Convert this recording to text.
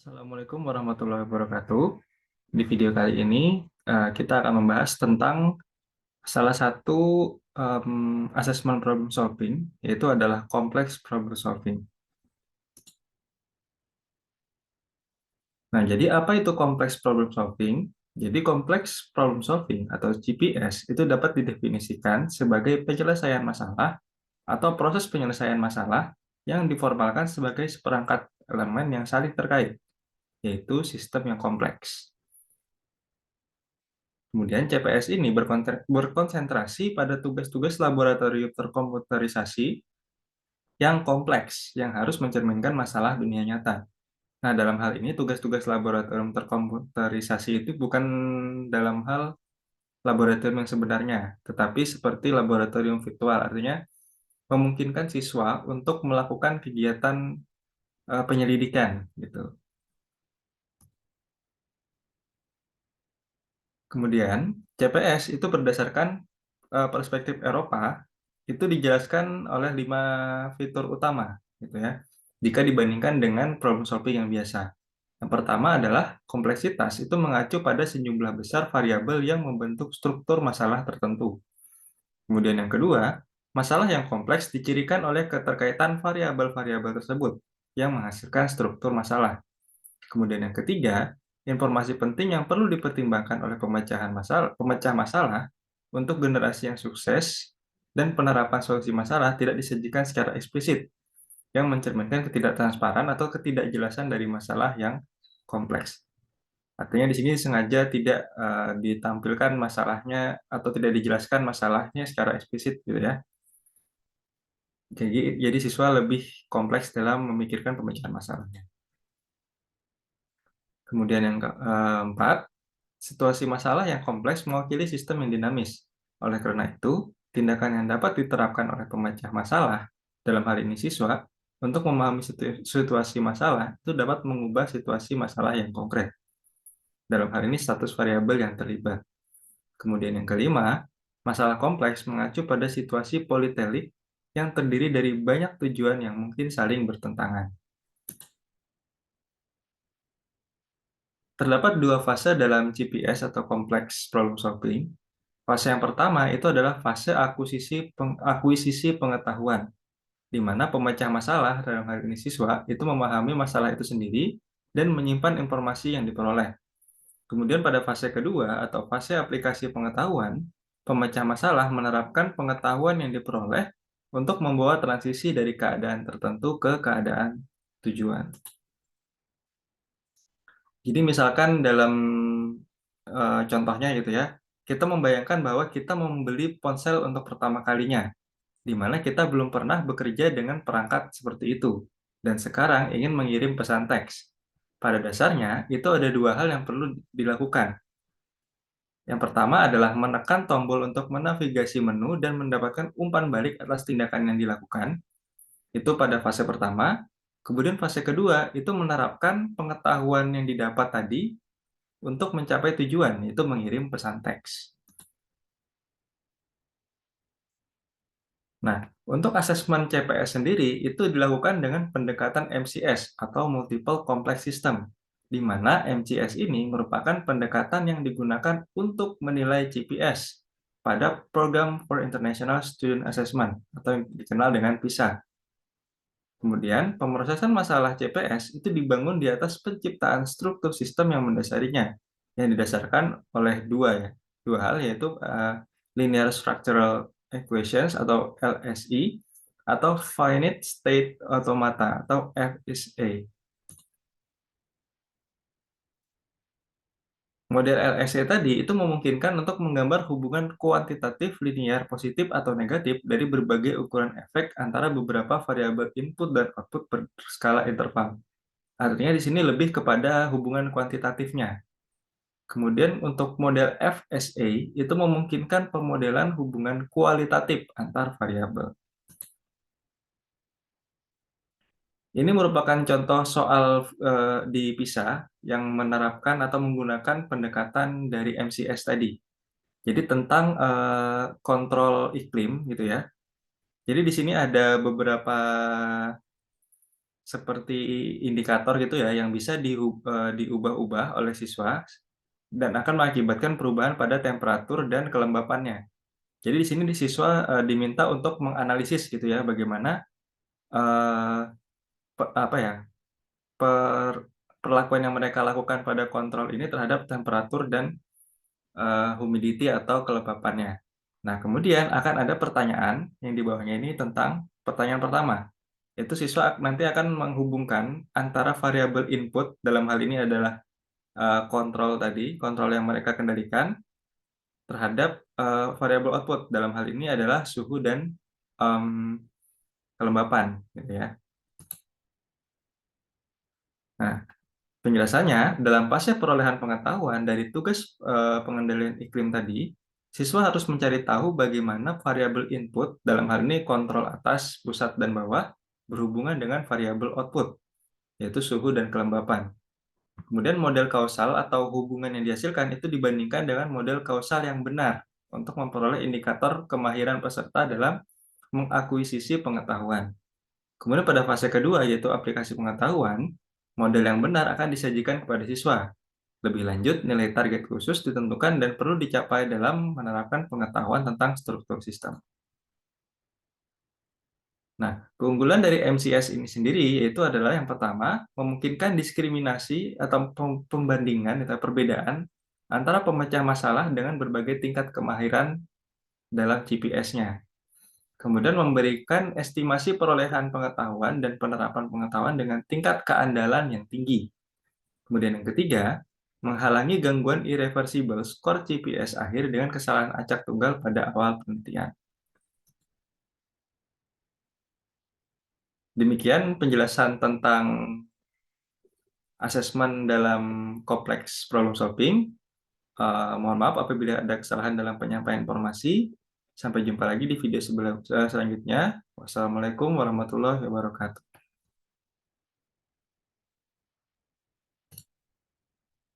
Assalamualaikum warahmatullahi wabarakatuh. Di video kali ini kita akan membahas tentang salah satu assessment problem solving, yaitu adalah complex problem solving. Nah, jadi apa itu complex problem solving? Jadi complex problem solving atau CPS itu dapat didefinisikan sebagai penyelesaian masalah atau proses penyelesaian masalah yang diformalkan sebagai seperangkat elemen yang saling terkait, yaitu sistem yang kompleks. Kemudian CPS ini berkonsentrasi pada tugas-tugas laboratorium terkomputerisasi yang kompleks, yang harus mencerminkan masalah dunia nyata. Nah, dalam hal ini tugas-tugas laboratorium terkomputerisasi itu bukan dalam hal laboratorium yang sebenarnya, tetapi seperti laboratorium virtual, artinya memungkinkan siswa untuk melakukan kegiatan penyelidikan gitu. Kemudian, CPS itu berdasarkan perspektif Eropa, itu dijelaskan oleh 5 fitur utama, gitu ya, jika dibandingkan dengan problem solving yang biasa. Yang pertama adalah kompleksitas, itu mengacu pada sejumlah besar variabel yang membentuk struktur masalah tertentu. Kemudian yang kedua, masalah yang kompleks dicirikan oleh keterkaitan variabel-variabel tersebut yang menghasilkan struktur masalah. Kemudian yang ketiga, informasi penting yang perlu dipertimbangkan oleh pemecah masalah untuk generasi yang sukses dan penerapan solusi masalah tidak disajikan secara eksplisit, yang mencerminkan ketidaktransparan atau ketidakjelasan dari masalah yang kompleks. Artinya di sini sengaja tidak ditampilkan masalahnya atau tidak dijelaskan masalahnya secara eksplisit gitu ya. Jadi siswa lebih kompleks dalam memikirkan pemecahan masalahnya. Kemudian yang keempat, situasi masalah yang kompleks mewakili sistem yang dinamis. Oleh karena itu, tindakan yang dapat diterapkan oleh pemecah masalah, dalam hal ini siswa, untuk memahami situasi masalah itu dapat mengubah situasi masalah yang konkret. Dalam hal ini status variabel yang terlibat. Kemudian yang kelima, masalah kompleks mengacu pada situasi politelik yang terdiri dari banyak tujuan yang mungkin saling bertentangan. Terdapat dua fase dalam CPS atau Complex Problem Solving. Fase yang pertama itu adalah fase akuisisi pengetahuan, di mana pemecah masalah dalam hal ini siswa itu memahami masalah itu sendiri dan menyimpan informasi yang diperoleh. Kemudian pada fase kedua atau fase aplikasi pengetahuan, pemecah masalah menerapkan pengetahuan yang diperoleh untuk membawa transisi dari keadaan tertentu ke keadaan tujuan. Jadi misalkan dalam contohnya gitu ya, kita membayangkan bahwa kita membeli ponsel untuk pertama kalinya, di mana kita belum pernah bekerja dengan perangkat seperti itu, dan sekarang ingin mengirim pesan teks. Pada dasarnya, itu ada dua hal yang perlu dilakukan. Yang pertama adalah menekan tombol untuk menavigasi menu dan mendapatkan umpan balik atas tindakan yang dilakukan. Itu pada fase pertama. Kemudian fase kedua, itu menerapkan pengetahuan yang didapat tadi untuk mencapai tujuan, yaitu mengirim pesan teks. Nah, untuk asesmen CPS sendiri itu dilakukan dengan pendekatan MCS atau Multiple Complex System, di mana MCS ini merupakan pendekatan yang digunakan untuk menilai CPS pada Program for International Student Assessment atau yang dikenal dengan PISA. Kemudian, pemrosesan masalah CPS itu dibangun di atas penciptaan struktur sistem yang mendasarinya, yang didasarkan oleh dua hal, yaitu Linear Structural Equations atau LSE, atau Finite State Automata atau FSA. Model LSE tadi itu memungkinkan untuk menggambar hubungan kuantitatif linear positif atau negatif dari berbagai ukuran efek antara beberapa variabel input dan output berskala interval. Artinya di sini lebih kepada hubungan kuantitatifnya. Kemudian untuk model FSA itu memungkinkan pemodelan hubungan kualitatif antar variabel. Ini merupakan contoh soal di PISA yang menerapkan atau menggunakan pendekatan dari MCS tadi. Jadi tentang kontrol iklim gitu ya. Jadi di sini ada beberapa seperti indikator gitu ya, yang bisa diubah-ubah oleh siswa dan akan mengakibatkan perubahan pada temperatur dan kelembapannya. Jadi di sini siswa, diminta untuk menganalisis gitu ya, bagaimana, eee, apa ya, perlakuan yang mereka lakukan pada kontrol ini terhadap temperatur dan, humidity atau kelembapannya. Nah, kemudian akan ada pertanyaan yang di bawahnya ini tentang pertanyaan pertama, yaitu siswa nanti akan menghubungkan antara variabel input, dalam hal ini adalah, kontrol tadi, kontrol yang mereka kendalikan, terhadap, variabel output, dalam hal ini adalah suhu dan, mmm, kelembapan, gitu ya. Nah, penjelasannya, dalam fase perolehan pengetahuan dari tugas, pengendalian iklim tadi, siswa harus mencari tahu bagaimana variabel input, dalam hal ini kontrol atas, pusat, dan bawah, berhubungan dengan variabel output, yaitu suhu dan kelembapan. Kemudian model kausal atau hubungan yang dihasilkan itu dibandingkan dengan model kausal yang benar untuk memperoleh indikator kemahiran peserta dalam mengakuisisi pengetahuan. Kemudian pada fase kedua, yaitu aplikasi pengetahuan, model yang benar akan disajikan kepada siswa. Lebih lanjut, nilai target khusus ditentukan dan perlu dicapai dalam menerapkan pengetahuan tentang struktur sistem. Nah, keunggulan dari MCS ini sendiri yaitu adalah yang pertama, memungkinkan diskriminasi atau pembandingan atau perbedaan antara pemecah masalah dengan berbagai tingkat kemahiran dalam CPS-nya. Kemudian memberikan estimasi perolehan pengetahuan dan penerapan pengetahuan dengan tingkat keandalan yang tinggi. Kemudian yang ketiga, menghalangi gangguan irreversible skor CPS akhir dengan kesalahan acak tunggal pada awal penelitian. Demikian penjelasan tentang asesmen dalam kompleks problem solving. Mohon maaf apabila ada kesalahan dalam penyampaian informasi. Sampai jumpa lagi di video selanjutnya. Wassalamualaikum warahmatullahi wabarakatuh.